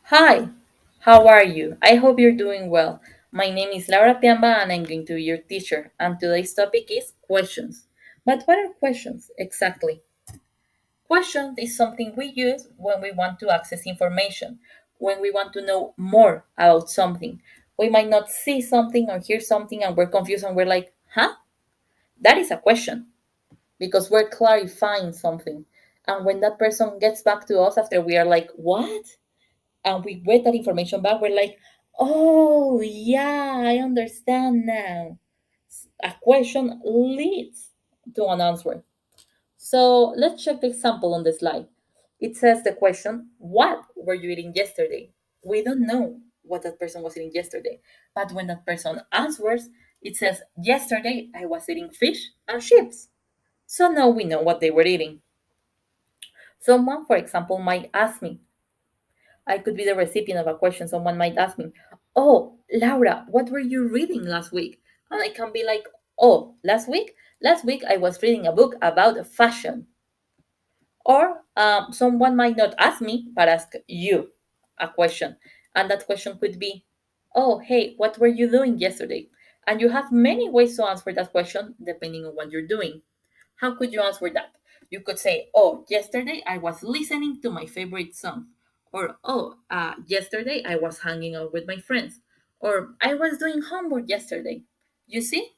Hi, how are you? I hope you're doing well. My name is Laura Piamba and I'm going to be your teacher. And today's topic is questions. But what are questions exactly? Questions is something we use when we want to access information, when we want to know more about something. We might not see something or hear something and we're confused and we're like, huh? That is a question because we're clarifying something. And when that person gets back to us after we are like, what? And we get that information back, we're like, oh, yeah, I understand now. A question leads to an answer. So let's check the example on the slide. It says the question, what were you eating yesterday? We don't know what that person was eating yesterday. But when that person answers, it says, yesterday I was eating fish and chips. So now we know what they were eating. Someone, for example, might ask me, I could be the recipient of a question. Someone might ask me, oh, Laura, what were you reading last week? And I can be like, oh, last week? Last week I was reading a book about fashion. Or someone might not ask me, but ask you a question. And that question could be, oh, hey, what were you doing yesterday? And you have many ways to answer that question depending on what you're doing. How could you answer that? You could say, oh, yesterday I was listening to my favorite song. Or, oh, yesterday I was hanging out with my friends. Or, I was doing homework yesterday. You see?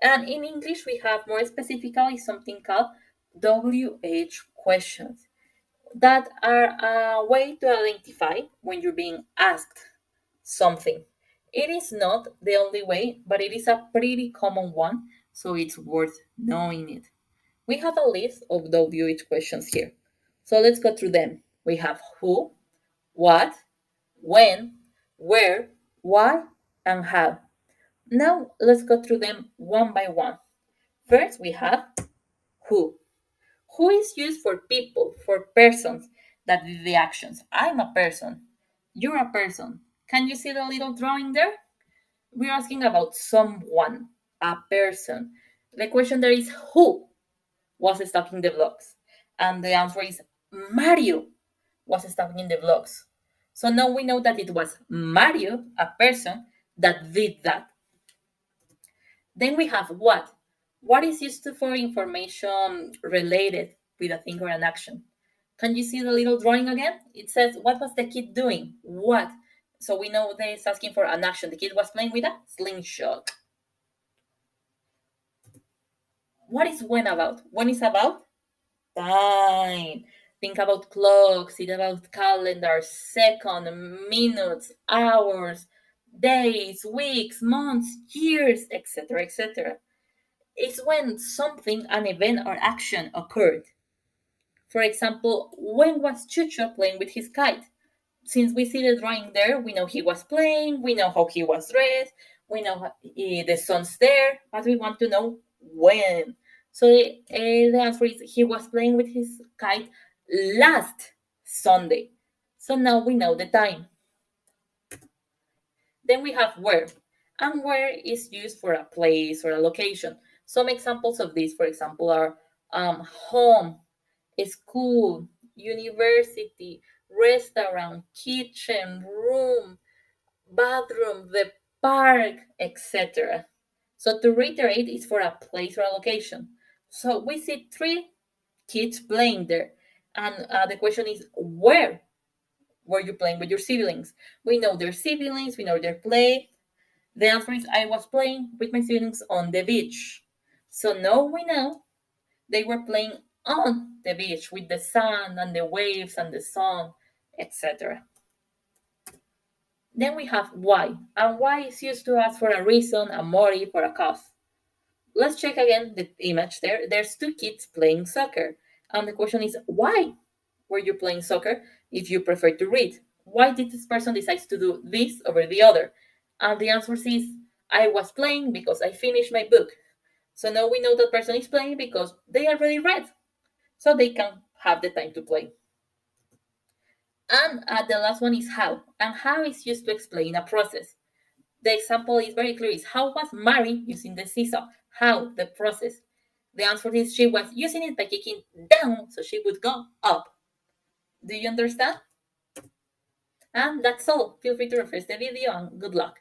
And in English, we have more specifically something called WH questions that are a way to identify when you're being asked something. It is not the only way, but it is a pretty common one, so it's worth knowing it. We have a list of WH questions here. So let's go through them. We have who, what, when, where, why, and how. Now let's go through them one by one. First, we have who. Who is used for people, for persons that did the actions. I'm a person. You're a person. Can you see the little drawing there? We're asking about someone, a person. The question there is who was stocking the blocks? And the answer is Mario was stocking in the blocks. So now we know that it was Mario, a person, that did that. Then we have what. What is used for information related with a thing or an action? Can you see the little drawing again? It says, what was the kid doing? What? So we know that it's asking for an action. The kid was playing with a slingshot. What is when about? When is about time. Think about clocks, think about calendars, seconds, minutes, hours, days, weeks, months, years, etc., etc. It's when something, an event or action occurred. For example, when was Chucho playing with his kite? Since we see the drawing there, we know he was playing, we know how he was dressed, we know the sun's there, but we want to know when. So the answer is he was playing with his kite last Sunday. So now we know the time. Then we have where. And where is used for a place or a location. Some examples of this, for example, are home, school, university, restaurant, kitchen, room, bathroom, the park, etc. So to reiterate, it's for a place or a location. So we see three kids playing there. And the question is, where were you playing with your siblings? We know their siblings, we know their play. The answer is, I was playing with my siblings on the beach. So now we know they were playing on the beach with the sun and the waves and the sun, etc. Then we have why, and why is used to ask for a reason, a motive, or a cause. Let's check again the image there. There's two kids playing soccer, and the question is why were you playing soccer if you prefer to read? Why did this person decide to do this over the other? And the answer is I was playing because I finished my book. So now we know that person is playing because they already read, so they can have the time to play. And the last one is how. And how is used to explain a process. The example is very clear. Is how was Mary using the seesaw? How, the process. The answer is she was using it by kicking down so she would go up. Do you understand? And that's all. Feel free to refresh the video and good luck.